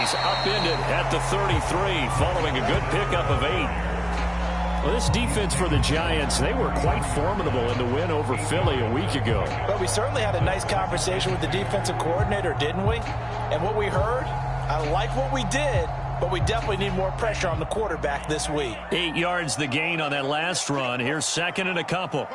he's upended at the 33 following a good pickup of 8. Well, this defense for the Giants, they were quite formidable in the win over Philly a week ago. But we certainly had a nice conversation with the defensive coordinator, didn't we? And what we heard, I like what we did, but we definitely need more pressure on the quarterback this week. 8 yards the gain on that last run. Here's second and a couple.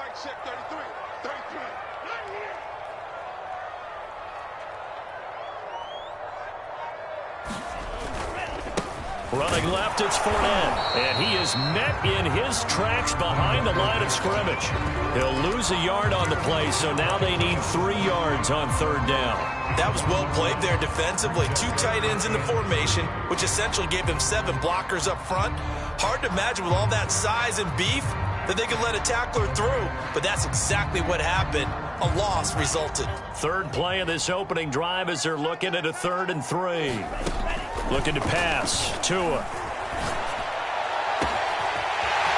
Running left, it's Fournette. And he is met in his tracks behind the line of scrimmage. He'll lose a yard on the play, so now they need 3 yards on third down. That was well played there defensively. 2 tight ends in the formation, which essentially gave them 7 blockers up front. Hard to imagine with all that size and beef that they could let a tackler through, but that's exactly what happened. A loss resulted. Third play of this opening drive as they're looking at a 3rd and 3. Looking to pass. Tua.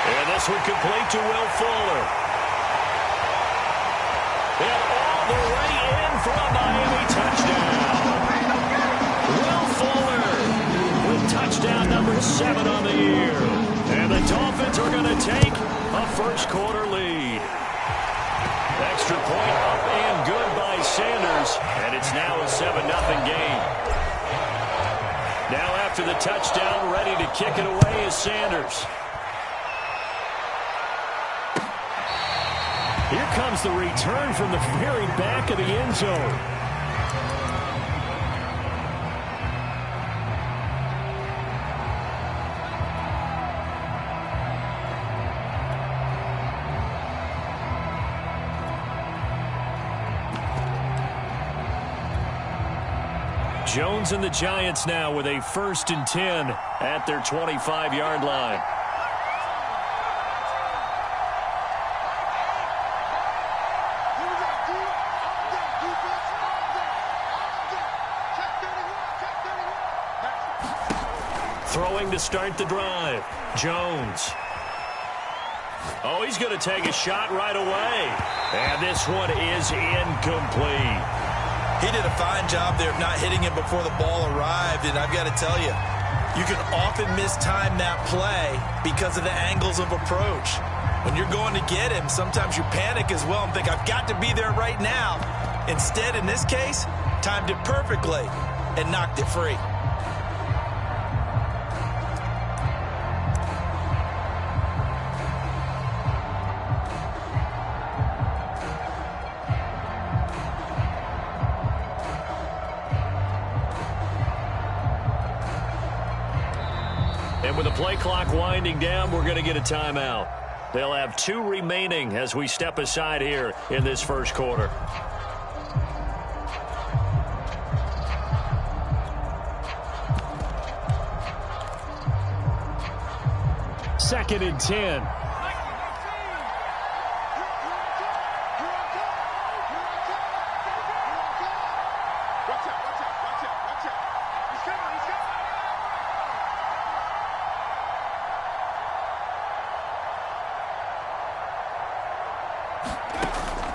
And this one complete to Will Fuller. And all the way in for a Miami touchdown. Will Fuller with touchdown number 7 on the year. And the Dolphins are going to take a first quarter lead. Extra point up and good by Sanders. And it's now a 7-0 game. Now after the touchdown, ready to kick it away is Sanders. Here comes the return from the very back of the end zone. Jones and the Giants now with a 1st and 10 at their 25-yard line. Throwing to start the drive. Jones. Oh, he's going to take a shot right away. And this one is incomplete. He did a fine job there of not hitting it before the ball arrived, and I've got to tell you, you can often mistime that play because of the angles of approach. When you're going to get him, sometimes you panic as well and think, I've got to be there right now. Instead, in this case, timed it perfectly and knocked it free. And with the play clock winding down, we're going to get a timeout. They'll have 2 remaining as we step aside here in this first quarter. Second and 10.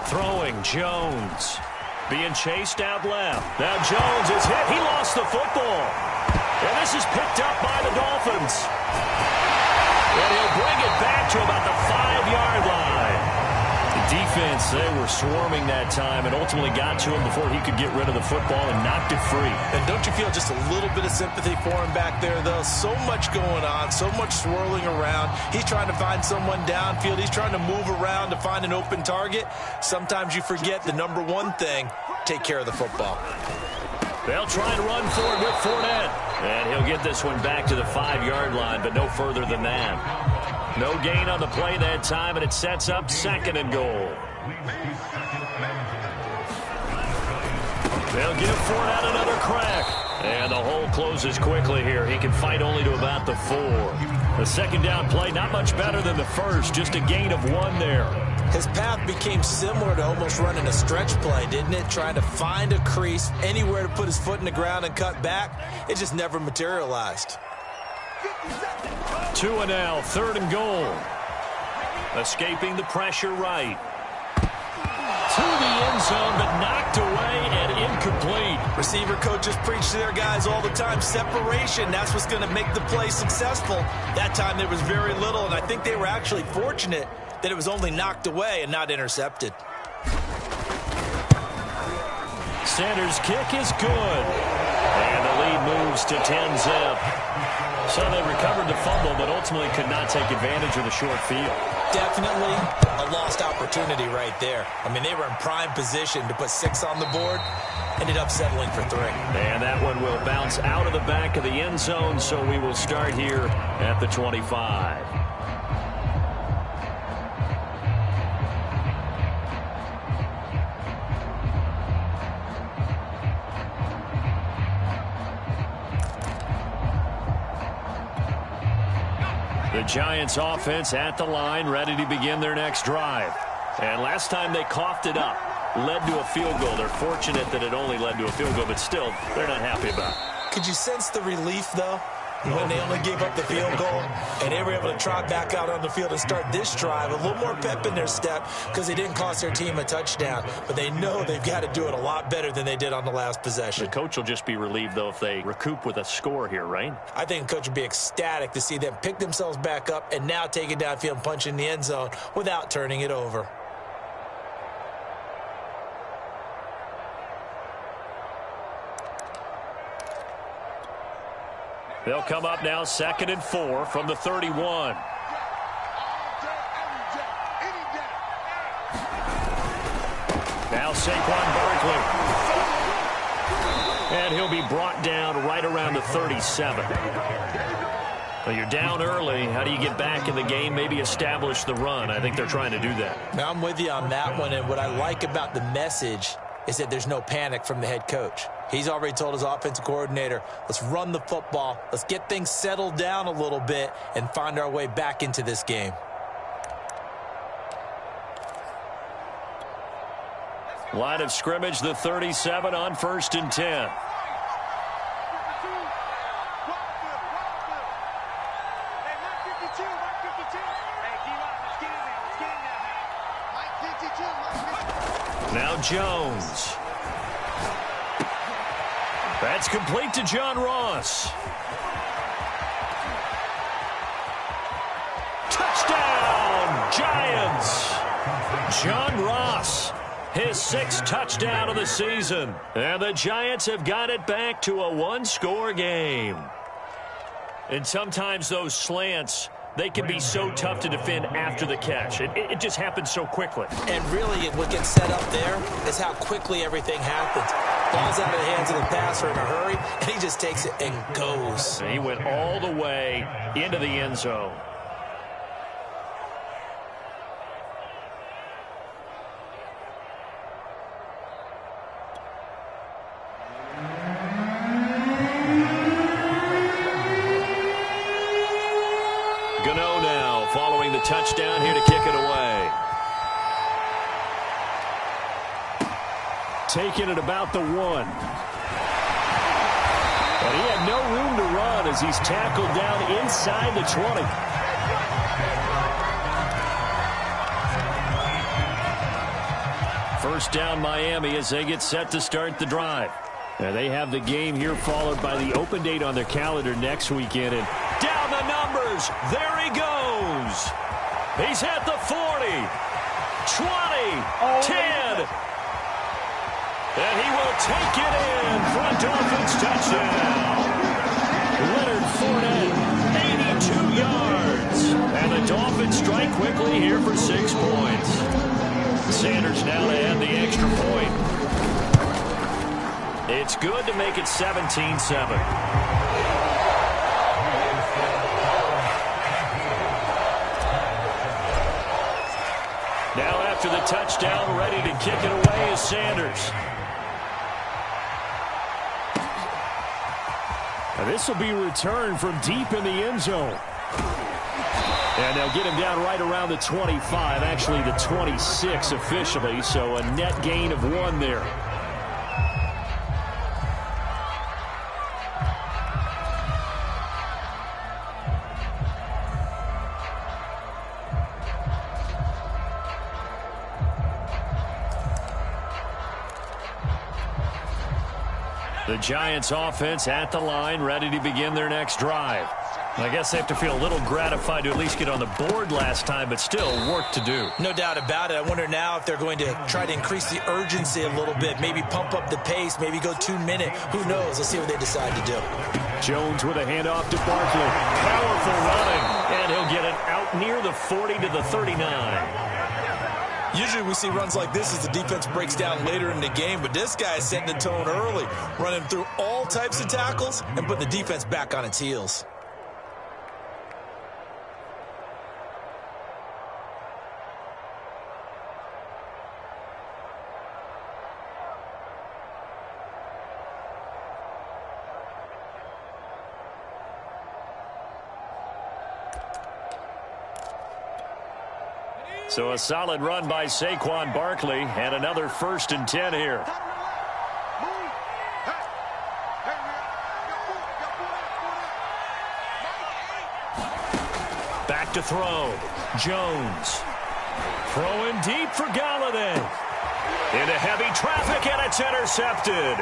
Throwing, Jones. Being chased out left. Now Jones is hit. He lost the football. And this is picked up by the Dolphins. And he'll bring it back to about the 5-yard line. The defense, they were swarming that time and ultimately got to him before he could get rid of the football and knocked it free. And don't you feel just a little bit of sympathy for him back there, though? So much going on, so much swirling around. He's trying to find someone downfield. He's trying to move around to find an open target. Sometimes you forget the number one thing, take care of the football. They'll try and run for it with Fournette. And he'll get this one back to the 5-yard line, but no further than that. No gain on the play that time, and it sets up 2nd and goal. They'll give Fournette another crack. And the hole closes quickly here. He can fight only to about the 4. The second down play, not much better than the first, just a gain of 1 there. His path became similar to almost running a stretch play, didn't it? Trying to find a crease, anywhere to put his foot in the ground and cut back. It just never materialized. Tua now, 3rd and goal. Escaping the pressure right. To the end zone, but knocked away and incomplete. Receiver coaches preach to their guys all the time. Separation, that's what's going to make the play successful. That time there was very little, and I think they were actually fortunate that it was only knocked away and not intercepted. Sanders' kick is good. And the lead moves to 10-zip. So they recovered the fumble, but ultimately could not take advantage of the short field. Definitely a lost opportunity right there. I mean, they were in prime position to put 6 on the board. Ended up settling for 3. And that one will bounce out of the back of the end zone, so we will start here at the 25. The Giants offense at the line, ready to begin their next drive. And last time they coughed it up, led to a field goal. They're fortunate that it only led to a field goal, but still, they're not happy about it. Could you sense the relief, though, when they only gave up the field goal and they were able to trot back out on the field and start this drive? A little more pep in their step because they didn't cost their team a touchdown, but they know they've got to do it a lot better than they did on the last possession. The coach will just be relieved, though, if they recoup with a score here, right? I think the coach would be ecstatic to see them pick themselves back up and now take it downfield and punch in the end zone without turning it over. They'll come up now 2nd and 4 from the 31. Now Saquon Barkley. And he'll be brought down right around the 37. Well, you're down early. How do you get back in the game, maybe establish the run? I think they're trying to do that. Now, I'm with you on that one, and what I like about the message is that there's no panic from the head coach. He's already told his offensive coordinator, let's run the football, let's get things settled down a little bit and find our way back into this game. Line of scrimmage, the 37 on 1st and 10. Now Jones. That's complete to John Ross. Touchdown, Giants. John Ross, his 6th touchdown of the season. And the Giants have got it back to a 1-score game. And sometimes those slants, they can be so tough to defend after the catch. It just happens so quickly. And really, what gets set up there is how quickly everything happens. Ball's out of the hands of the passer in a hurry, and he just takes it and goes. And he went all the way into the end zone. Gano now following the touchdown here to kick it away. Taking it about the 1. But he had no room to run as he's tackled down inside the 20. First down Miami as they get set to start the drive. Now they have the game here followed by the open date on their calendar next weekend. And down the numbers. There he goes. He's at the 40, 20, 10. And he will take it in for a Dolphins touchdown. Leonard Fournette, 82 yards. And the Dolphins strike quickly here for 6 points. Sanders now to add the extra point. It's good to make it 17-7. Now after the touchdown, ready to kick it away is Sanders. And this will be returned from deep in the end zone. And they'll get him down right around the 25, actually the 26 officially, so a net gain of 1 there. The Giants offense at the line, ready to begin their next drive. I guess they have to feel a little gratified to at least get on the board last time, but still work to do. No doubt about it. I wonder now if they're going to try to increase the urgency a little bit, maybe pump up the pace, maybe go 2 minute. Who knows? Let's see what they decide to do. Jones with a handoff to Barkley. Powerful running, and he'll get it out near the 40 to the 39. Usually we see runs like this as the defense breaks down later in the game, but this guy is setting the tone early, running through all types of tackles and putting the defense back on its heels. So a solid run by Saquon Barkley, and another 1st and 10 here. Back to throw. Jones. Throwing deep for Galladay. Into heavy traffic, and it's intercepted.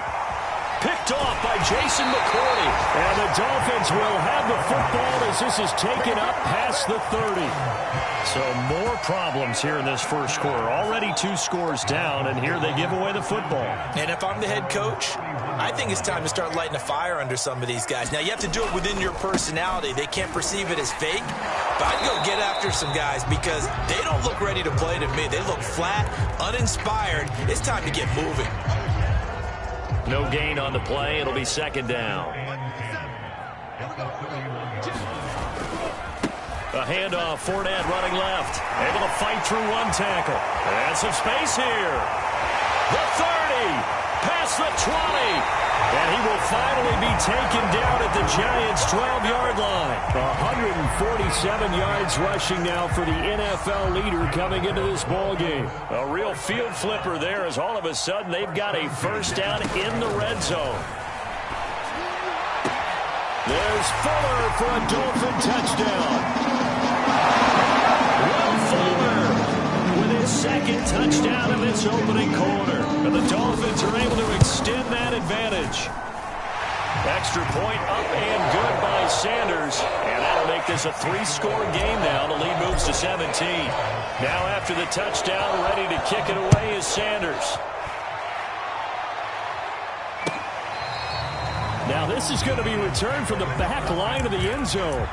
Picked off by Jason McCourty. And the Dolphins will have the football as this is taken up past the 30. So more problems here in this first quarter. Already 2 scores down, and here they give away the football. And if I'm the head coach, I think it's time to start lighting a fire under some of these guys. Now, you have to do it within your personality. They can't perceive it as fake. But I'd go get after some guys because they don't look ready to play to me. They look flat, uninspired. It's time to get moving. No gain on the play. It'll be 2nd down. A handoff, Fournette running left. Able to fight through 1 tackle. And some space here. The 30, past the 20. And he will finally be taken down at the Giants' 12-yard line. 147 yards rushing now for the NFL leader coming into this ballgame. A real field flipper there as all of a sudden they've got a 1st down in the red zone. There's Fuller for a Dolphin touchdown. Will Fuller with his 2nd touchdown of this opening quarter. And the Dolphins are able to extend that advantage. Extra point up and good by Sanders. And that'll make this a 3-score game now. The lead moves to 17. Now after the touchdown, ready to kick it away is Sanders. Now this is going to be returned from the back line of the end zone.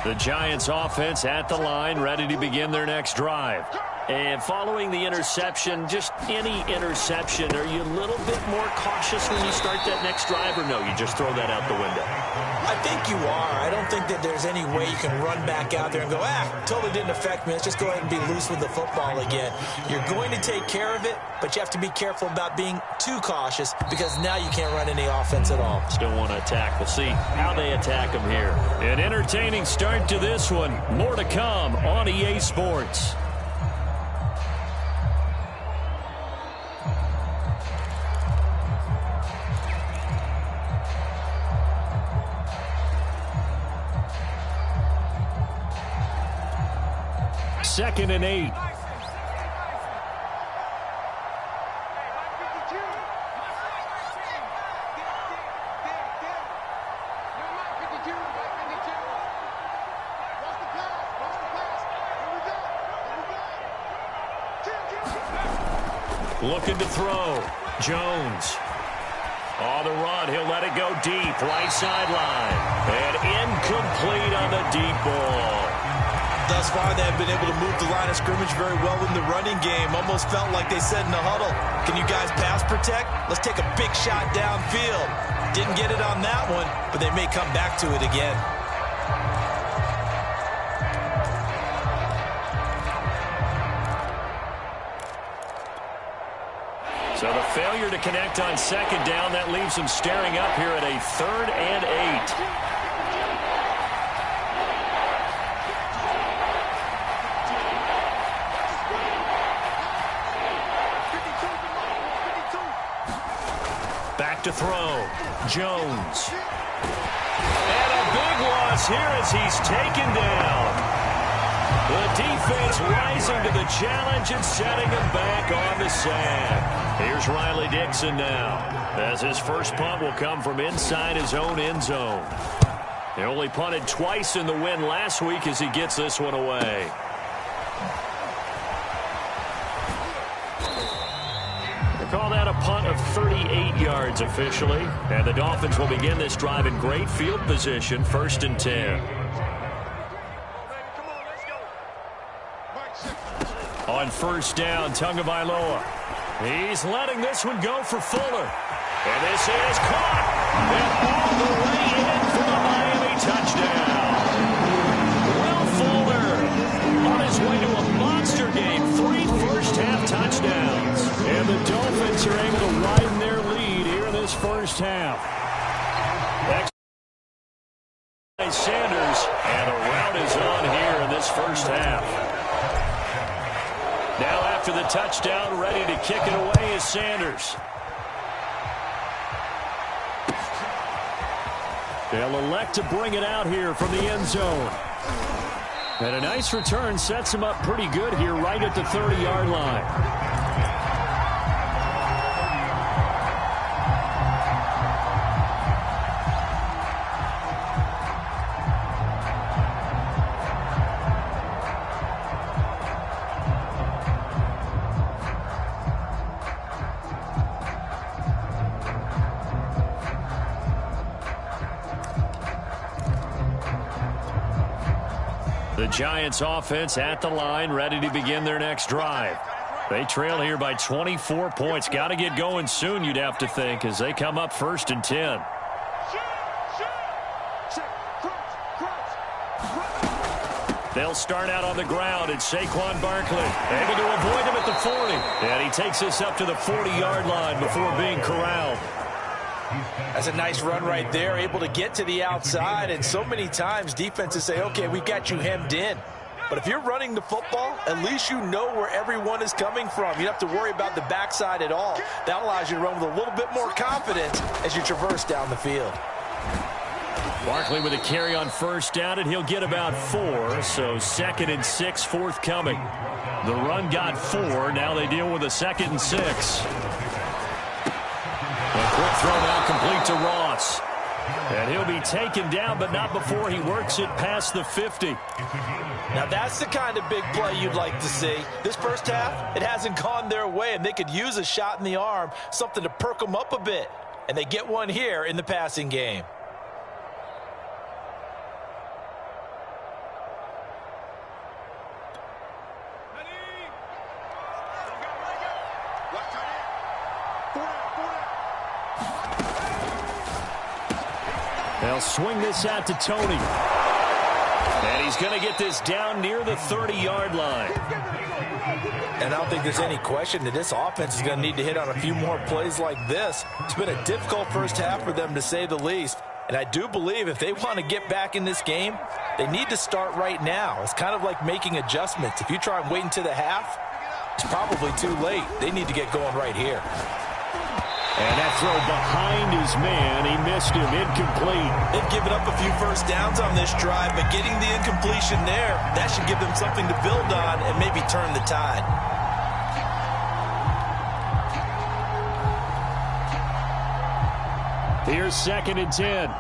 The Giants offense at the line, ready to begin their next drive. And following the interception, just any interception, are you a little bit more cautious when you start that next drive, or no, you just throw that out the window? I think you are. I don't think that there's any way you can run back out there and go, totally didn't affect me. Let's just go ahead and be loose with the football again. You're going to take care of it, but you have to be careful about being too cautious because now you can't run any offense at all. Still want to attack. We'll see how they attack them here. An entertaining start to this one. More to come on EA Sports. Second and 8. Looking to throw. Jones. On the run, he'll let it go deep. Right sideline. And incomplete on the deep ball. Thus far, they have been able to move the line of scrimmage very well in the running game. Almost felt like they said in the huddle, can you guys pass protect? Let's take a big shot downfield. Didn't get it on that one, but they may come back to it again. So the failure to connect on 2nd down, that leaves them staring up here at a 3rd and 8. Back to throw. Jones. And a big loss here as he's taken down. The defense rising to the challenge and setting him back on the sand. Here's Riley Dixon now, as his first punt will come from inside his own end zone. He only punted twice in the win last week as he gets this one away. Call that a punt of 38 yards officially. And the Dolphins will begin this drive in great field position, 1st and 10. On 1st down, Tagovailoa. He's letting this one go for Fuller. And this is caught. And all the way in for the Miami touchdown. Will Fuller on his way to a monster game. 3 first-half touchdowns. And the Dolphins are able to widen their lead here in this first half. Sanders, and a route is on here in this first half. Now after the touchdown, ready to kick it away is Sanders. They'll elect to bring it out here from the end zone. And a nice return sets him up pretty good here right at the 30-yard line. The Giants offense at the line, ready to begin their next drive. They trail here by 24 points. Got to get going soon, you'd have to think, as they come up 1st and 10. They'll start out on the ground, and Saquon Barkley able to avoid him at the 40. And he takes this up to the 40-yard line before being corralled. That's a nice run right there, able to get to the outside. And so many times defenses say, okay, we've got you hemmed in. But if you're running the football, at least you know where everyone is coming from. You don't have to worry about the backside at all. That allows you to run with a little bit more confidence as you traverse down the field. Barkley with a carry on 1st down, and he'll get about 4. So 2nd and 6 forthcoming. The run got 4. Now they deal with a 2nd and 6. A quick throw now complete to Ross. And he'll be taken down, but not before he works it past the 50. Now that's the kind of big play you'd like to see. This first half, it hasn't gone their way, and they could use a shot in the arm, something to perk them up a bit. And they get one here in the passing game. They'll swing this out to Tony. And he's going to get this down near the 30-yard line. And I don't think there's any question that this offense is going to need to hit on a few more plays like this. It's been a difficult first half for them, to say the least. And I do believe if they want to get back in this game, they need to start right now. It's kind of like making adjustments. If you try and wait until the half, it's probably too late. They need to get going right here. And that throw behind his man, he missed him, incomplete. They've given up a few first downs on this drive, but getting the incompletion there, that should give them something to build on and maybe turn the tide. Here's 2nd and 10.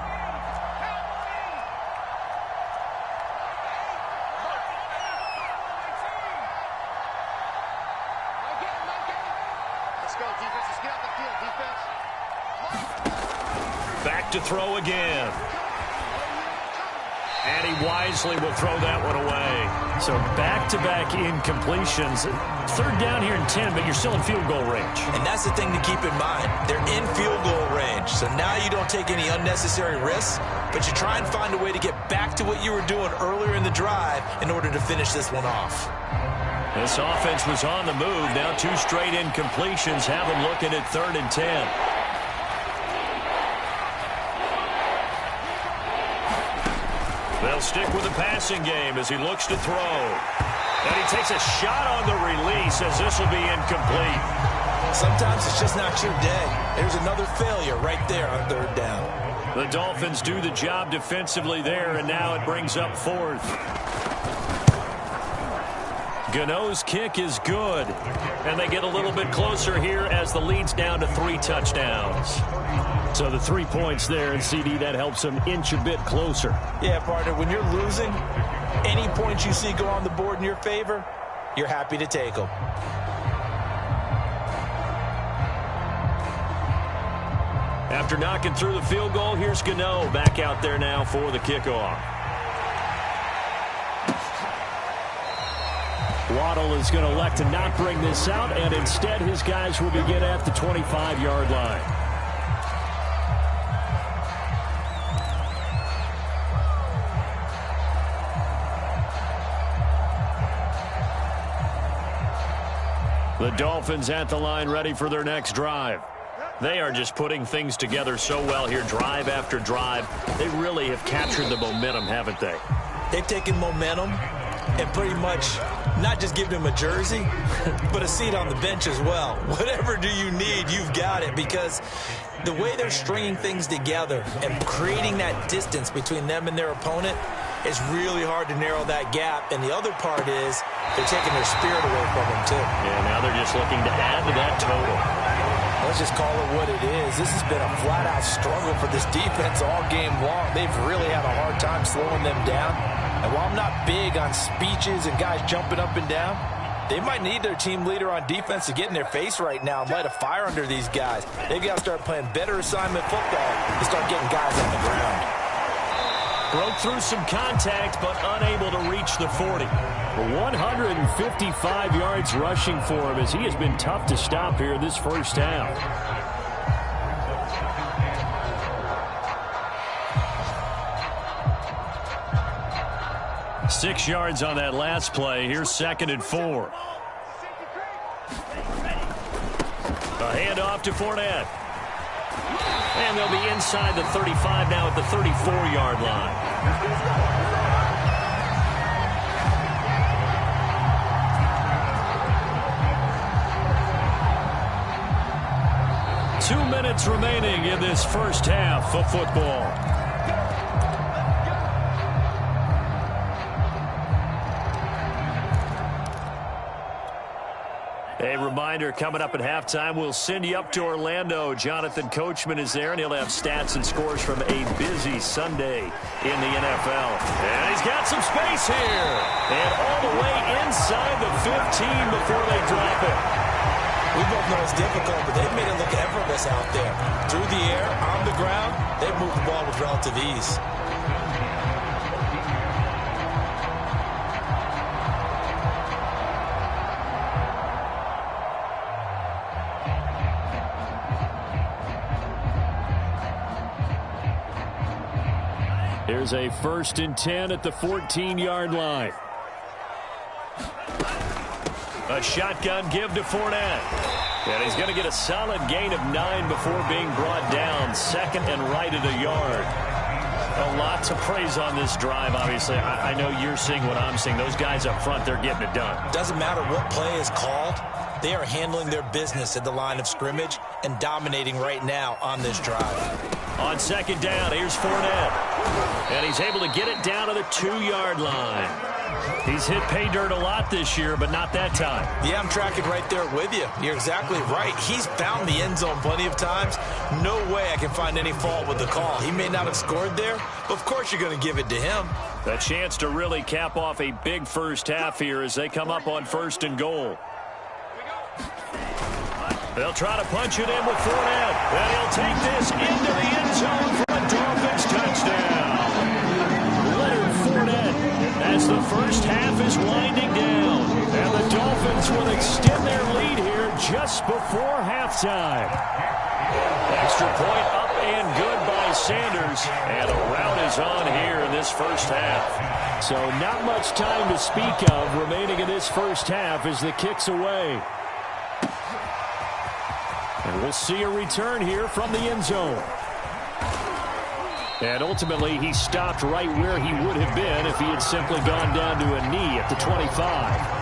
Back to throw again. And he wisely will throw that one away. So back-to-back incompletions. 3rd down here and 10, but you're still in field goal range. And that's the thing to keep in mind. They're in field goal range. So now you don't take any unnecessary risks, but you try and find a way to get back to what you were doing earlier in the drive in order to finish this one off. This offense was on the move. Now 2 straight incompletions have them looking at 3rd and 10. They'll stick with the passing game as he looks to throw. And he takes a shot on the release as this will be incomplete. Sometimes it's just not your day. There's another failure right there on 3rd down. The Dolphins do the job defensively there, and now it brings up 4th. Gano's kick is good. And they get a little bit closer here as the lead's down to 3 touchdowns. So the 3 points there, and CD, that helps them inch a bit closer. Yeah, partner, when you're losing, any points you see go on the board in your favor, you're happy to take them. After knocking through the field goal, here's Gano back out there now for the kickoff. Waddle is going to elect to not bring this out, and instead his guys will begin at the 25-yard line. The Dolphins at the line ready for their next drive. They are just putting things together so well here, drive after drive. They really have captured the momentum, haven't they? They've taken momentum and pretty much not just given him a jersey, but a seat on the bench as well. Whatever do you need, you've got it, because the way they're stringing things together and creating that distance between them and their opponent, it's really hard to narrow that gap. And the other part is they're taking their spirit away from them, too. Yeah, now they're just looking to add to that total. Let's just call it what it is. This has been a flat-out struggle for this defense all game long. They've really had a hard time slowing them down. And while I'm not big on speeches and guys jumping up and down, they might need their team leader on defense to get in their face right now and light a fire under these guys. They've got to start playing better assignment football to start getting guys on the ground. Broke through some contact, but unable to reach the 40. 155 yards rushing for him, as he has been tough to stop here this first half. Six yards on that last play. Here's 2nd and 4. A handoff to Fournette. And they'll be inside the 35 now at the 34-yard line. Two minutes remaining in this first half of football. A reminder, coming up at halftime, we'll send you up to Orlando. Jonathan Coachman is there, and he'll have stats and scores from a busy Sunday in the NFL. And he's got some space here. And all the way inside the 15 before they drop it. We both know it's difficult, but they've made it look effortless out there. Through the air, on the ground, they've moved the ball with relative ease. Here's a 1st and 10 at the 14-yard line. A shotgun give to Fournette. And he's going to get a solid gain of 9 before being brought down. 2nd and right at a yard. A lot to praise on this drive, obviously. I know you're seeing what I'm seeing. Those guys up front, they're getting it done. Doesn't matter what play is called. They are handling their business at the line of scrimmage and dominating right now on this drive. On 2nd down, here's Fournette. And he's able to get it down to the 2-yard line. He's hit pay dirt a lot this year, but not that time. Yeah, I'm tracking right there with you. You're exactly right. He's found the end zone plenty of times. No way I can find any fault with the call. He may not have scored there, but of course you're going to give it to him. A chance to really cap off a big first half here as they come up on 1st and goal. They'll try to punch it in with Fournette. And he'll take this into the end zone for a Dolphins touchdown. Leonard Fournette as the first half is winding down. And the Dolphins will extend their lead here just before halftime. Extra point up and good by Sanders. And a rout is on here in this first half. So not much time to speak of remaining in this first half as the kick's away. And we'll see a return here from the end zone. And ultimately, he stopped right where he would have been if he had simply gone down to a knee at the 25.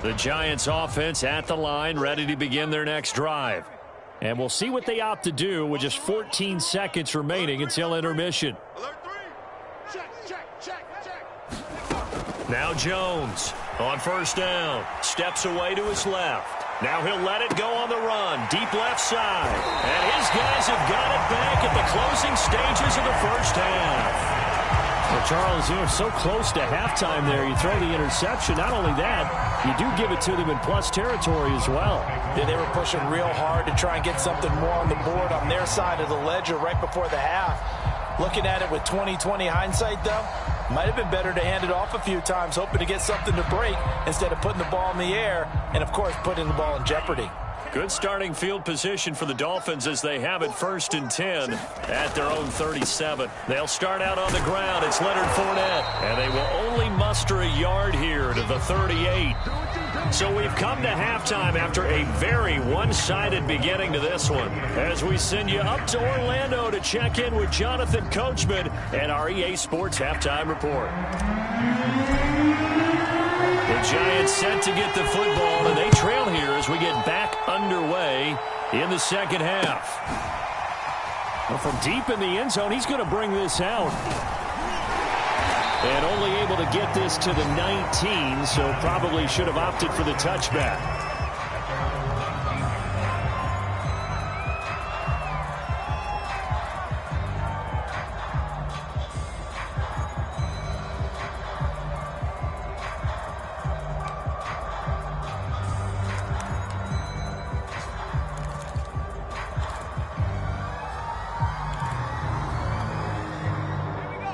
The Giants offense at the line, ready to begin their next drive. And we'll see what they opt to do with just 14 seconds remaining until intermission. Now Jones on first down. Steps away to his left. Now he'll let it go on the run. Deep left side. And his guys have got it back at the closing stages of the first half. Well, Charles, you're so close to halftime there. You throw the interception. Not only that, you do give it to them in plus territory as well. Yeah, they were pushing real hard to try and get something more on the board on their side of the ledger right before the half. Looking at it with 20/20 hindsight, though, might have been better to hand it off a few times, hoping to get something to break instead of putting the ball in the air and, of course, putting the ball in jeopardy. Good starting field position for the Dolphins as they have it 1st and 10 at their own 37. They'll start out on the ground. It's Leonard Fournette, and they will only muster a yard here to the 38. So we've come to halftime after a very one-sided beginning to this one, as we send you up to Orlando to check in with Jonathan Coachman and our EA Sports Halftime Report. The Giants set to get the football, and they trail here as we get back underway in the second half. Well, from deep in the end zone, he's going to bring this out. And only able to get this to the 19, so probably should have opted for the touchback.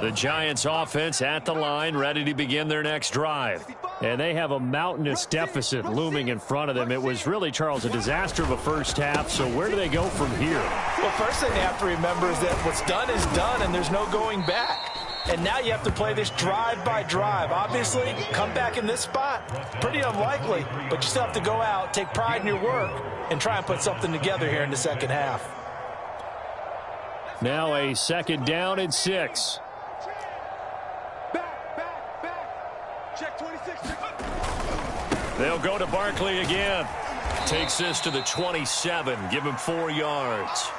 The Giants offense at the line, ready to begin their next drive. And they have a mountainous deficit looming in front of them. It was really, Charles, a disaster of a first half. So where do they go from here? Well, first thing they have to remember is that what's done is done, and there's no going back. And now you have to play this drive by drive. Obviously, come back in this spot, pretty unlikely. But you still have to go out, take pride in your work, and try and put something together here in the second half. Now a 2nd down and 6. They'll go to Barkley again. Takes this to the 27. Give him 4 yards.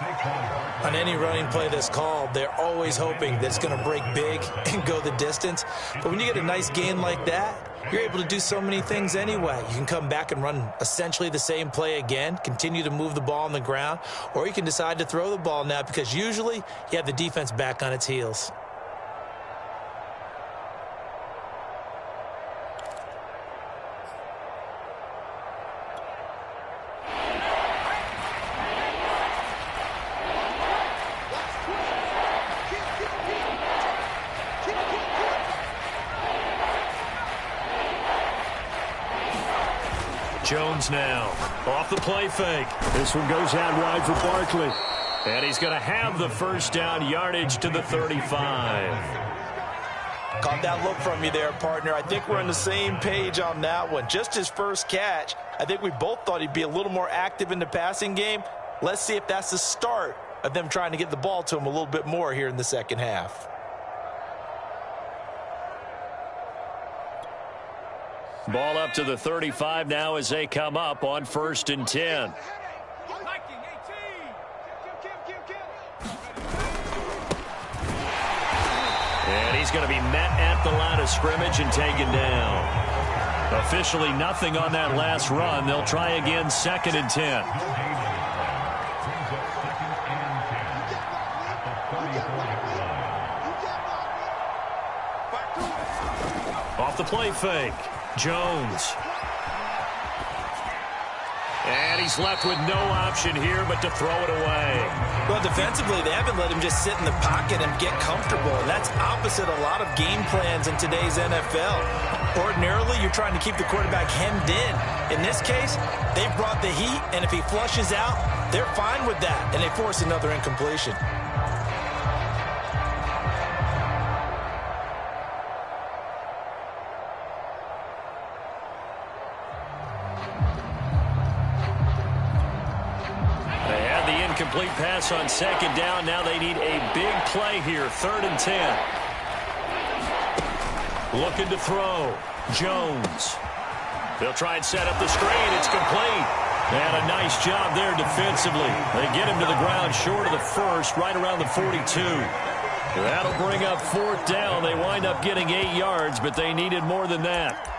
On any running play that's called, they're always hoping that it's going to break big and go the distance. But when you get a nice gain like that, you're able to do so many things anyway. You can come back and run essentially the same play again, continue to move the ball on the ground, or you can decide to throw the ball now because usually you have the defense back on its heels. Jones now off the play fake. This one goes out wide for Barkley. And he's going to have the first down, yardage to the 35. Caught that look from you there, partner. I think we're on the same page on that one. Just his first catch. I think we both thought he'd be a little more active in the passing game. Let's see if that's the start of them trying to get the ball to him a little bit more here in the second half. Ball up to the 35 now as they come up on 1st and 10. And he's going to be met at the line of scrimmage and taken down. Officially nothing on that last run. They'll try again 2nd and 10. Off the play fake. Jones. And he's left with no option here but to throw it away. Well, defensively, they haven't let him just sit in the pocket and get comfortable. And that's opposite a lot of game plans in today's NFL. Ordinarily, you're trying to keep the quarterback hemmed in. In this case, they've brought the heat, and if he flushes out, they're fine with that, and they force another incompletion. Complete pass on 2nd down. Now they need a big play here. 3rd and 10. Looking to throw. Jones. They'll try and set up the screen. It's complete. And a nice job there defensively. They get him to the ground short of the first, right around the 42. That'll bring up 4th down. They wind up getting 8 yards, but they needed more than that.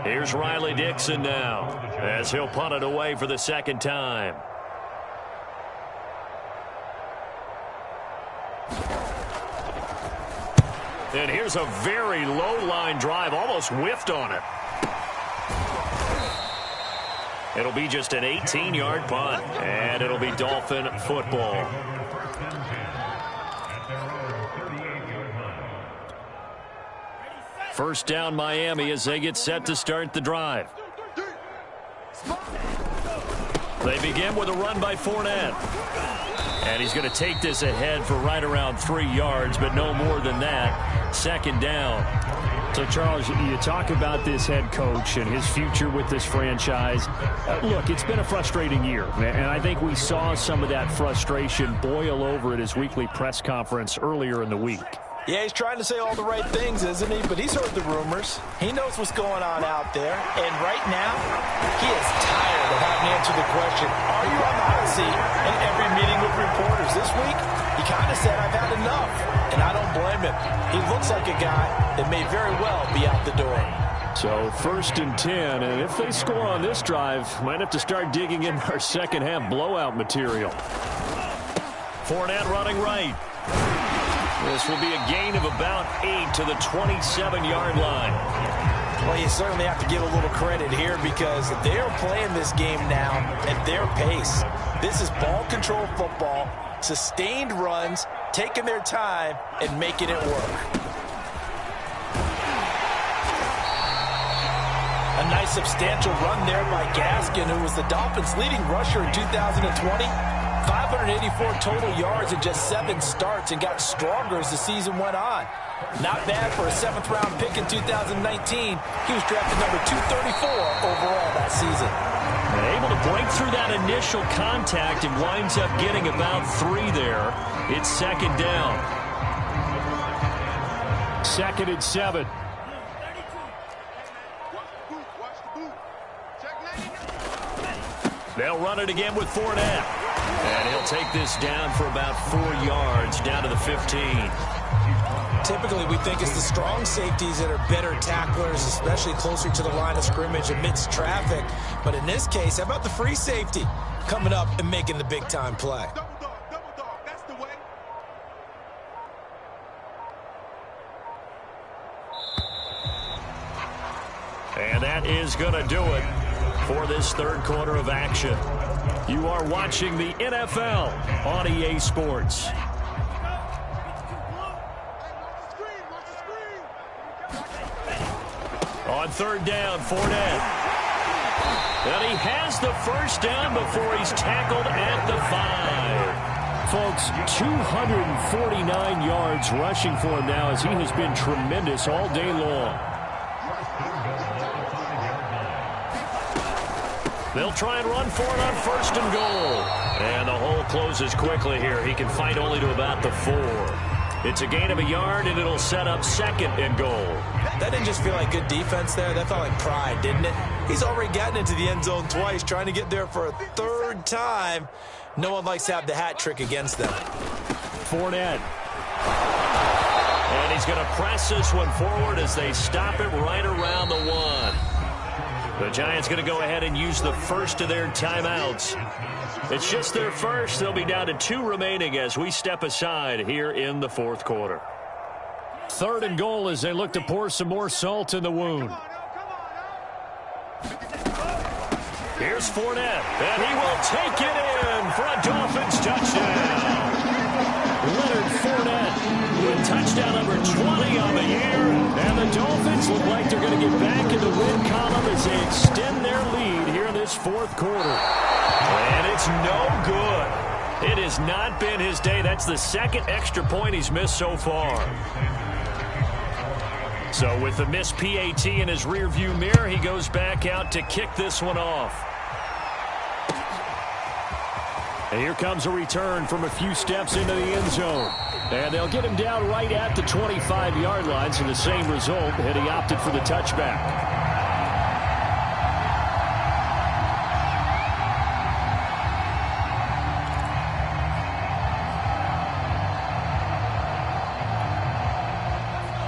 Here's Riley Dixon now, as he'll punt it away for the 2nd time. And here's a very low-line drive, almost whiffed on it. It'll be just an 18-yard punt, and it'll be Dolphin football. First down Miami as they get set to start the drive. They begin with a run by Fournette. And he's going to take this ahead for right around 3 yards, but no more than that. 2nd down. So, Charles, you talk about this head coach and his future with this franchise. Look, it's been a frustrating year, and I think we saw some of that frustration boil over at his weekly press conference earlier in the week. Yeah, he's trying to say all the right things, isn't he? But he's heard the rumors. He knows what's going on out there. And right now, he is tired of having to answer the question, are you on the hot seat? In every meeting with reporters this week, he kind of said, I've had enough. And I don't blame him. He looks like a guy that may very well be out the door. So 1st and 10, and if they score on this drive, might have to start digging in our second-half blowout material. Fournette running right. This will be a gain of about 8 to the 27-yard line. Well, you certainly have to give a little credit here because they're playing this game now at their pace. This is ball control football, sustained runs, taking their time, and making it work. A nice substantial run there by Gaskin, who was the Dolphins' leading rusher in 2020. 584 total yards in just 7 starts and got stronger as the season went on. Not bad for a 7th-round pick in 2019. He was drafted number 234 overall that season. Able to break through that initial contact and winds up getting about 3 there. It's 2nd down. 2nd and 7. They'll run it again with Fournette. And he'll take this down for about 4 yards, down to the 15. Typically, we think it's the strong safeties that are better tacklers, especially closer to the line of scrimmage amidst traffic. But in this case, how about the free safety coming up and making the big-time play? That's the way. And that is going to do it for this 3rd quarter of action. You are watching the NFL on EA Sports. On 3rd down, Fournette. And he has the 1st down before he's tackled at the 5. Folks, 249 yards rushing for him now as he has been tremendous all day long. They'll try and run for it on 1st and goal. And the hole closes quickly here. He can fight only to about the 4. It's a gain of a yard, and it'll set up 2nd and goal. That didn't just feel like good defense there. That felt like pride, didn't it? He's already gotten into the end zone twice, trying to get there for a 3rd time. No one likes to have the hat trick against them. Fournette. And he's going to press this one forward as they stop it right around the 1. The Giants going to go ahead and use the first of their timeouts. It's just their first. They'll be down to 2 remaining as we step aside here in the 4th quarter. 3rd and goal as they look to pour some more salt in the wound. Here's Fournette, and he will take it in for a Dolphins touchdown. Leonard Fournette with touchdown number 20 on the year. And the Dolphins look like they're going to get back in the win column as they extend their lead here in this 4th quarter. And it's no good. It has not been his day. That's the 2nd extra point he's missed so far. So with the missed PAT in his rearview mirror, he goes back out to kick this one off. And here comes a return from a few steps into the end zone. And they'll get him down right at the 25-yard line, so the same result, and he opted for the touchback.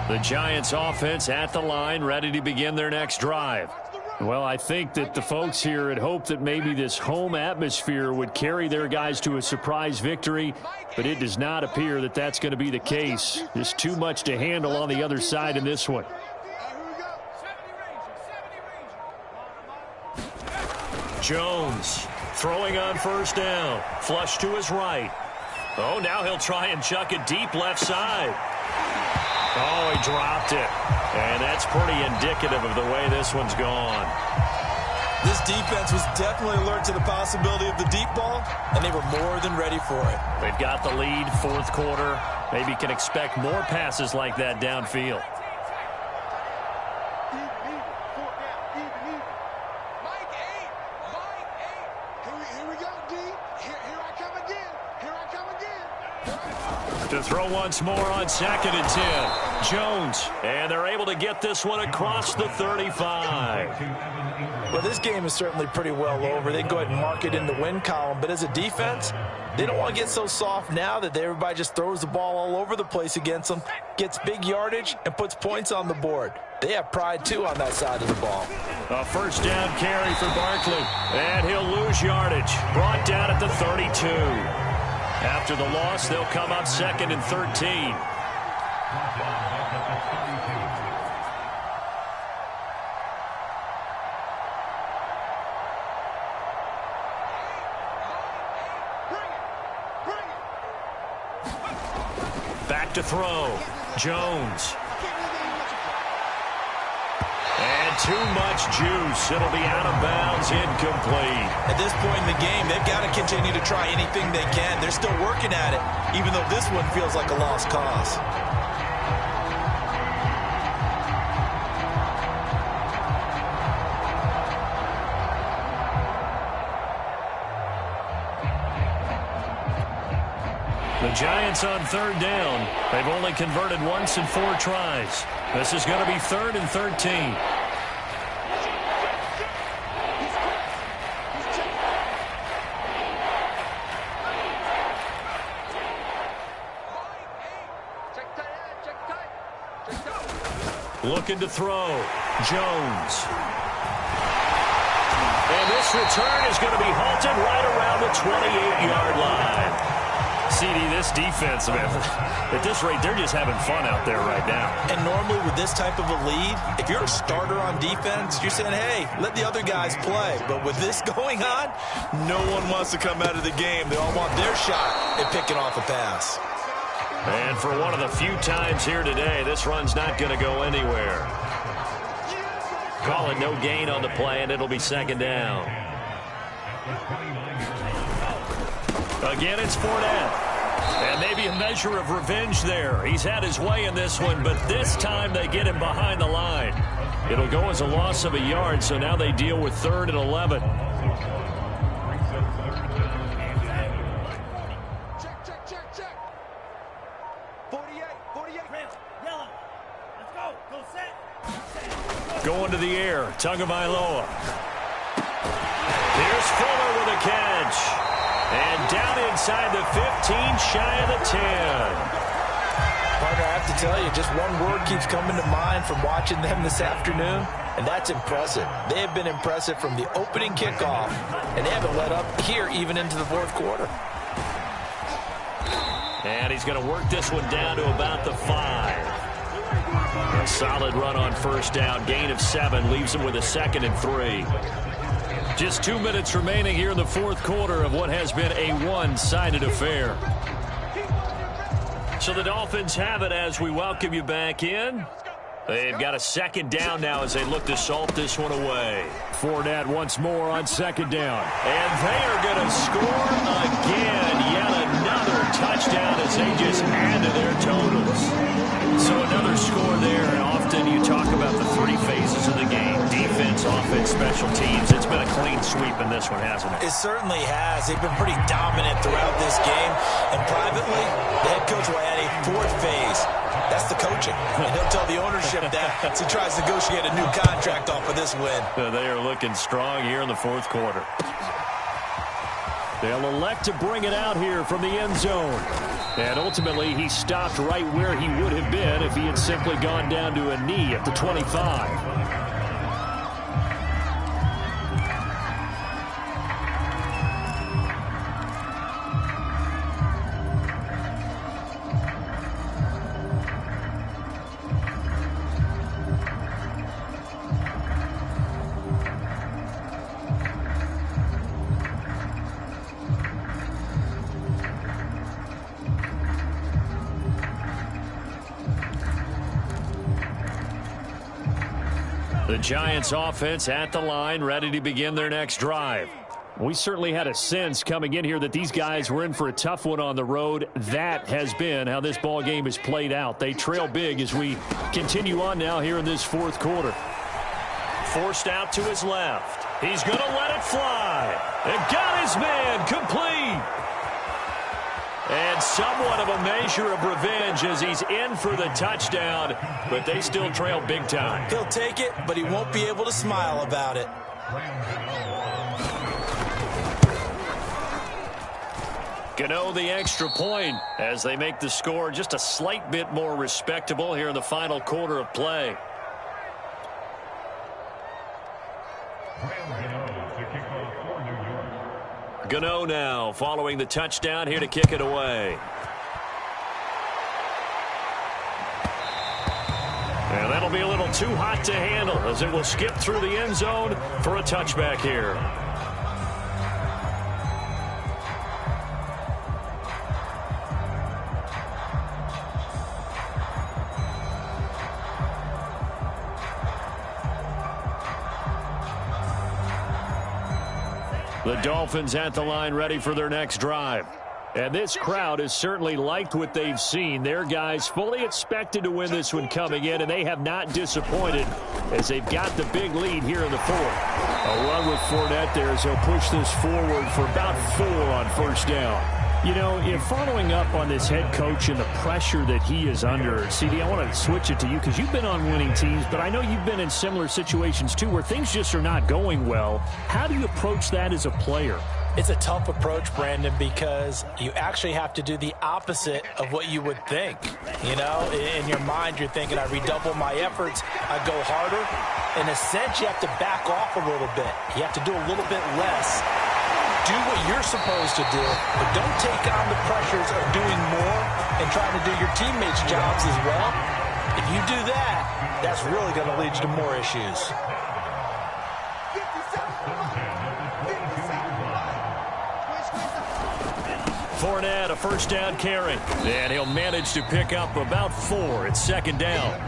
The Giants offense at the line, ready to begin their next drive. Well, I think that the folks here had hoped that maybe this home atmosphere would carry their guys to a surprise victory, but it does not appear that that's going to be the case. There's too much to handle on the other side in this one. Jones throwing on first down. Flush to his right. Oh, now he'll try and chuck it deep left side. Oh, he dropped it. And that's pretty indicative of the way this one's gone. This defense was definitely alert to the possibility of the deep ball, and they were more than ready for it. They've got the lead, fourth quarter. Maybe can expect more passes like that downfield. To throw once more on 2nd and 10. Jones. And they're able to get this one across the 35. Well, this game is certainly pretty well over. They can go ahead and mark it in the win column. But as a defense, they don't want to get so soft now that everybody just throws the ball all over the place against them, gets big yardage, and puts points on the board. They have pride, too, on that side of the ball. A first down carry for Barkley. And he'll lose yardage. Brought down at the 32. After the loss, they'll come up 2nd and 13. Back to throw. Jones. And too much juice. It'll be out of bounds, incomplete. At this point in the game, they've got to continue to try anything they can. They're still working at it, even though this one feels like a lost cause. The Giants on 3rd down. They've only converted once in 4 tries. This is going to be 3rd and 13. Looking to throw. Jones. And this return is going to be halted right around the 28-yard line. CD, this defense, man, at this rate, they're just having fun out there right now. And normally with this type of a lead, if you're a starter on defense, you're saying, hey, let the other guys play. But with this going on, no one wants to come out of the game. They all want their shot at picking off a pass. And for one of the few times here today, this run's not going to go anywhere. Call it no gain on the play, and it'll be 2nd down. Again, it's Fournette. And maybe a measure of revenge there. He's had his way in this one, but this time they get him behind the line. It'll go as a loss of a yard, so now they deal with 3rd and 11. Check. 48. Yellow. Let's go. Go set. Going to the air. Tagovailoa. Here's Fuller with a catch. And down inside the 15, shy of the 10. Partner, I have to tell you, just one word keeps coming to mind from watching them this afternoon, and that's impressive. They have been impressive from the opening kickoff, and they haven't let up here even into the 4th quarter. And he's going to work this one down to about the 5. A solid run on first down. Gain of 7 leaves him with a 2nd and 3. Just 2 minutes remaining here in the 4th quarter of what has been a one-sided affair. So the Dolphins have it as we welcome you back in. They've got a 2nd down now as they look to salt this one away. Fournette once more on 2nd down. And they are going to score again. Yet another another touchdown as they just add to their totals. So another score there, and often you talk about the three phases of the game: defense, offense, special teams. It's been a clean sweep in this one, hasn't it? It certainly has. They've been pretty dominant throughout this game. And privately, the head coach will add a fourth phase. That's the coaching. And he'll tell the ownership that as he tries to negotiate a new contract off of this win. They are looking strong here in the fourth quarter. They'll elect to bring it out here from the end zone. And ultimately, he stopped right where he would have been if he had simply gone down to a knee at the 25. The Giants offense at the line, ready to begin their next drive. We certainly had a sense coming in here that these guys were in for a tough one on the road. That has been how this ball game has played out. They trail big as we continue on now here in this fourth quarter. Forced out to his left. He's going to let it fly. And got his man complete. And somewhat of a measure of revenge as he's in for the touchdown, but they still trail big time. He'll take it, but he won't be able to smile about it. Gano the extra point as they make the score just a slight bit more respectable here in the final quarter of play. Gano now following the touchdown here to kick it away. And that'll be a little too hot to handle as it will skip through the end zone for a touchback here. The Dolphins at the line ready for their next drive. And this crowd has certainly liked what they've seen. Their guys fully expected to win this one coming in, and they have not disappointed as they've got the big lead here in the fourth. A run with Fournette there as he'll push this forward for about 4 on first down. You know, following up on this head coach and the pressure that he is under, CD, I want to switch it to you because you've been on winning teams, but I know you've been in similar situations too where things just are not going well. How do you approach that as a player? It's a tough approach, Brandon, because you actually have to do the opposite of what you would think. You know, in your mind, you're thinking, I redouble my efforts, I go harder. In a sense, you have to back off a little bit. You have to do a little bit less. Do what you're supposed to do, but don't take on the pressures of doing more and trying to do your teammates' jobs as well. If you do that, that's really going to lead you to more issues. Fournette, a first down carry. And he'll manage to pick up about 4. It's second down.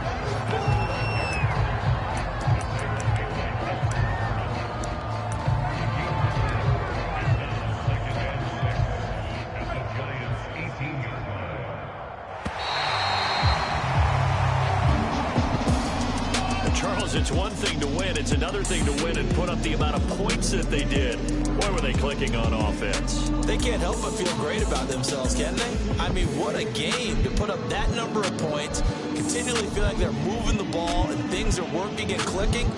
It's one thing to win. It's another thing to win and put up the amount of points that they did. Boy, were they clicking on offense. They can't help but feel great about themselves, can they? I mean, what a game to put up that number of points, continually feel like they're moving the ball and things are working and clicking.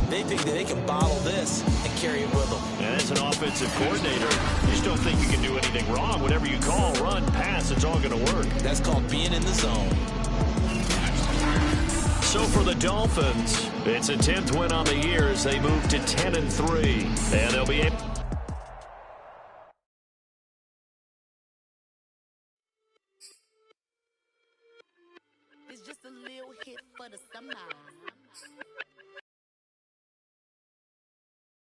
They think that they can bottle this and carry it with them. And as an offensive coordinator, you just don't think you can do anything wrong. Whatever you call, run, pass, it's all going to work. That's called being in the zone. So for the Dolphins, it's a 10th win on the year as they move to 10-3. And they'll be able... It's just a little hit for the summer.